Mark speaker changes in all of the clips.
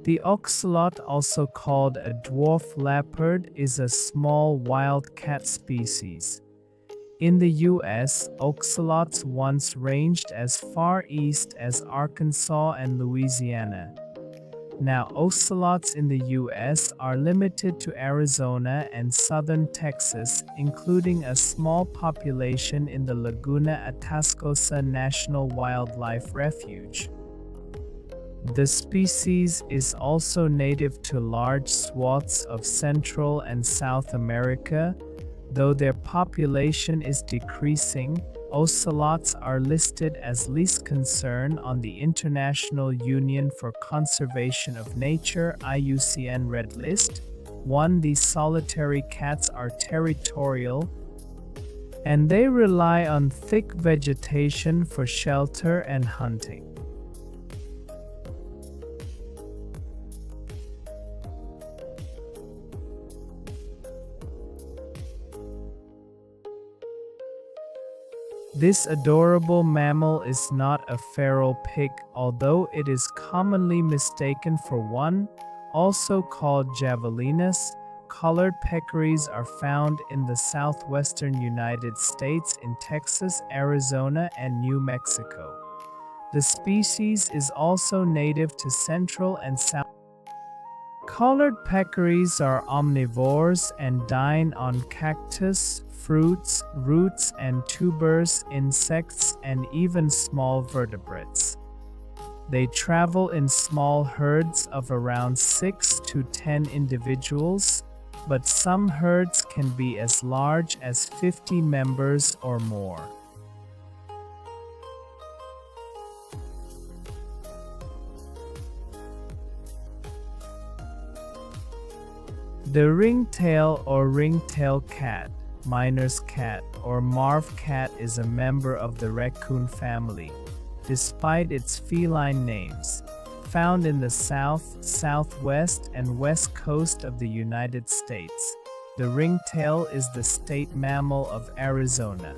Speaker 1: The ocelot, also called a dwarf leopard, is a small wild cat species. In the U.S., ocelots once ranged as far east as Arkansas and Louisiana. Now ocelots in the U.S. are limited to Arizona and southern Texas, including a small population in the Laguna Atascosa National Wildlife Refuge. The species is also native to large swaths of Central and South America. Though their population is decreasing, ocelots are listed as least concern on the International Union for Conservation of Nature (IUCN) Red List. These solitary cats are territorial, and they rely on thick vegetation for shelter and hunting. This adorable mammal is not a feral pig, although it is commonly mistaken for one, also called javelinas. Collared peccaries are found in the southwestern United States in Texas, Arizona, and New Mexico. The species is also native to Central and South. Collared peccaries are omnivores and dine on cactus, fruits, roots and tubers, insects, and even small vertebrates. They travel in small herds of around 6 to 10 individuals, but some herds can be as large as 50 members or more. The ringtail or ringtail cat, miner's cat, or marv cat is a member of the raccoon family, despite its feline names. Found in the south, southwest, and west coast of the United States, the ringtail is the state mammal of Arizona.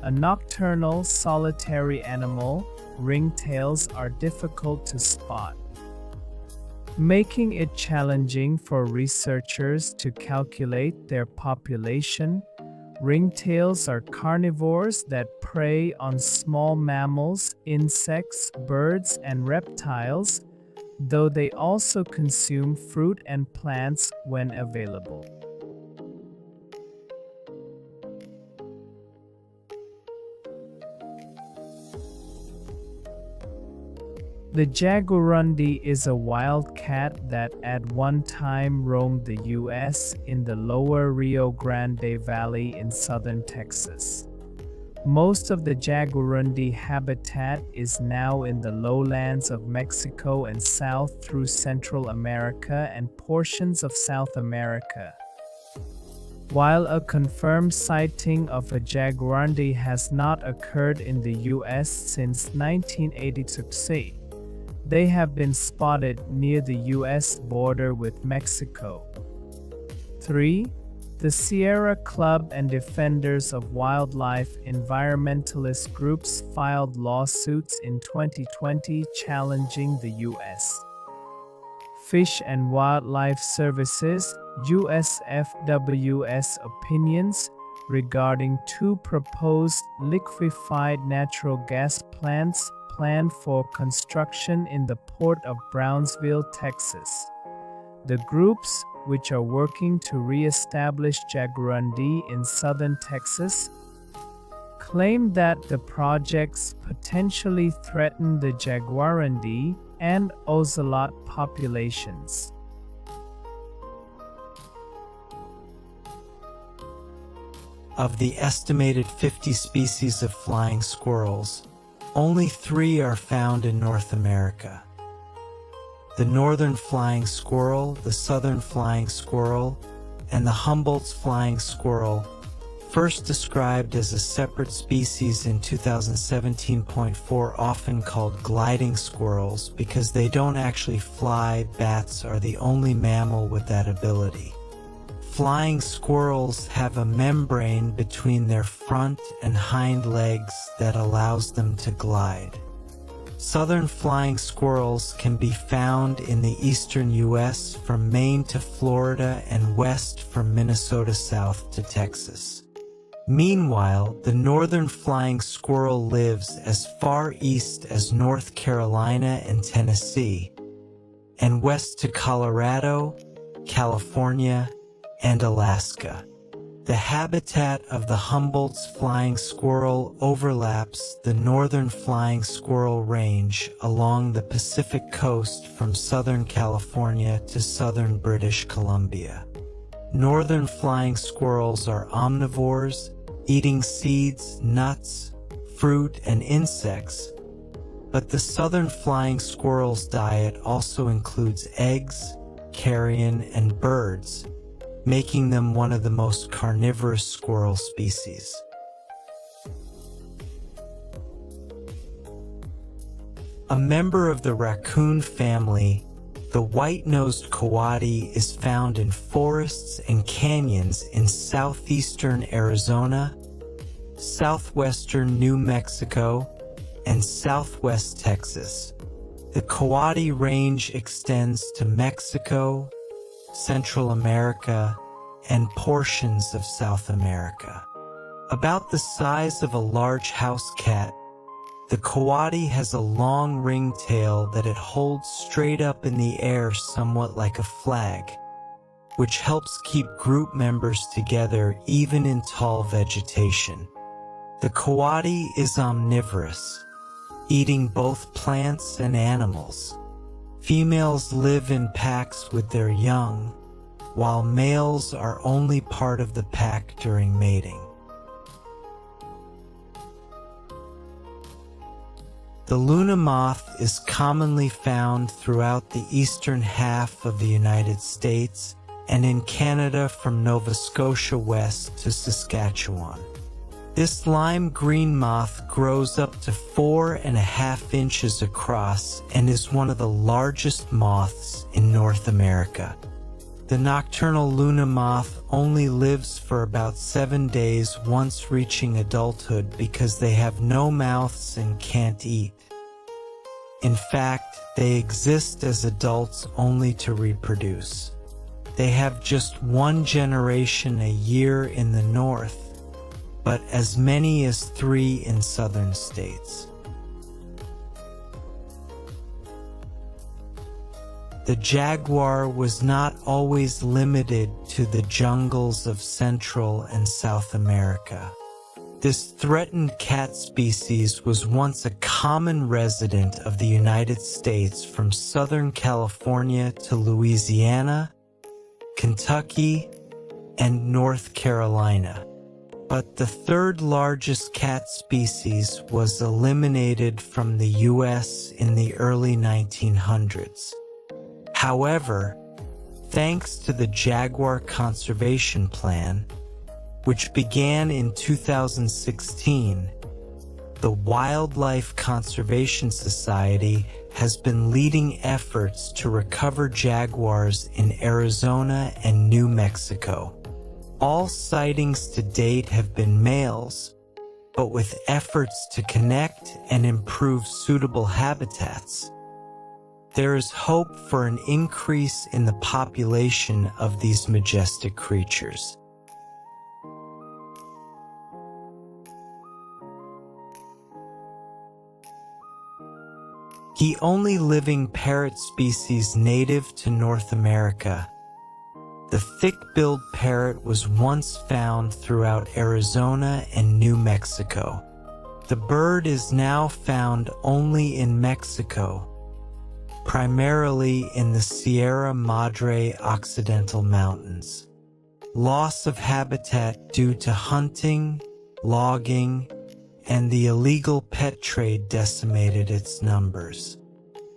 Speaker 1: A nocturnal, solitary animal, ringtails are difficult to spot, making it challenging for researchers to calculate their population. Ringtails are carnivores that prey on small mammals, insects, birds, and reptiles, though they also consume fruit and plants when available. The jaguarundi is a wild cat that at one time roamed the U.S. in the lower Rio Grande Valley in southern Texas. Most of the jaguarundi habitat is now in the lowlands of Mexico and south through Central America and portions of South America. While a confirmed sighting of a jaguarundi has not occurred in the U.S. since 1986, they have been spotted near the U.S. border with Mexico. 3. The Sierra Club and Defenders of Wildlife environmentalist groups filed lawsuits in 2020 challenging the U.S. Fish and Wildlife Services (USFWS) opinions regarding two proposed liquefied natural gas plants planned for construction in the port of Brownsville, Texas. The groups, which are working to re-establish jaguarundi in southern Texas, claim that the projects potentially threaten the jaguarundi and ocelot populations.
Speaker 2: Of the estimated 50 species of flying squirrels, only 3 are found in North America. The northern flying squirrel, the southern flying squirrel, and the Humboldt's flying squirrel, first described as a separate species in 2017.4, often called gliding squirrels because they don't actually fly. Bats are the only mammal with that ability. Flying squirrels have a membrane between their front and hind legs that allows them to glide. Southern flying squirrels can be found in the eastern U.S. from Maine to Florida and west from Minnesota south to Texas. Meanwhile, the northern flying squirrel lives as far east as North Carolina and Tennessee, and west to Colorado, California, and Alaska. The habitat of the Humboldt's flying squirrel overlaps the northern flying squirrel range along the Pacific coast from southern California to southern British Columbia. Northern flying squirrels are omnivores, eating seeds, nuts, fruit, and insects, but the southern flying squirrel's diet also includes eggs, carrion, and birds, making them one of the most carnivorous squirrel species. A member of the raccoon family, the white-nosed coati is found in forests and canyons in southeastern Arizona, southwestern New Mexico, and southwest Texas. The coati range extends to Mexico, Central America, and portions of South America. About the size of a large house cat, the coati has a long ringtail that it holds straight up in the air somewhat like a flag, which helps keep group members together even in tall vegetation. The coati is omnivorous, eating both plants and animals. Females live in packs with their young, while males are only part of the pack during mating. The Luna moth is commonly found throughout the eastern half of the United States and in Canada from Nova Scotia west to Saskatchewan. This lime green moth grows up to 4.5 inches across and is one of the largest moths in North America. The nocturnal Luna moth only lives for about 7 days once reaching adulthood because they have no mouths and can't eat. In fact, they exist as adults only to reproduce. They have just one generation a year in the north, but as many as 3 in southern states. The jaguar was not always limited to the jungles of Central and South America. This threatened cat species was once a common resident of the United States from Southern California to Louisiana, Kentucky, and North Carolina. But the third largest cat species was eliminated from the U.S. in the early 1900s. However, thanks to the Jaguar Conservation Plan, which began in 2016, the Wildlife Conservation Society has been leading efforts to recover jaguars in Arizona and New Mexico. All sightings to date have been males, but with efforts to connect and improve suitable habitats, there is hope for an increase in the population of these majestic creatures. The only living parrot species native to North America, the thick-billed parrot was once found throughout Arizona and New Mexico. The bird is now found only in Mexico, primarily in the Sierra Madre Occidental Mountains. Loss of habitat due to hunting, logging, and the illegal pet trade decimated its numbers.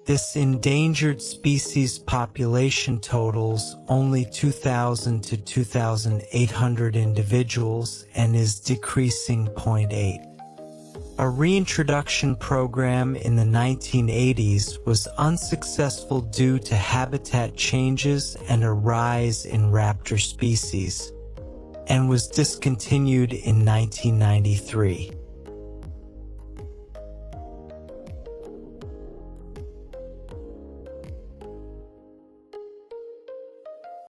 Speaker 2: This endangered species population totals only 2,000 to 2,800 individuals and is decreasing 0.8. A reintroduction program in the 1980s was unsuccessful due to habitat changes and a rise in raptor species, and was discontinued in 1993.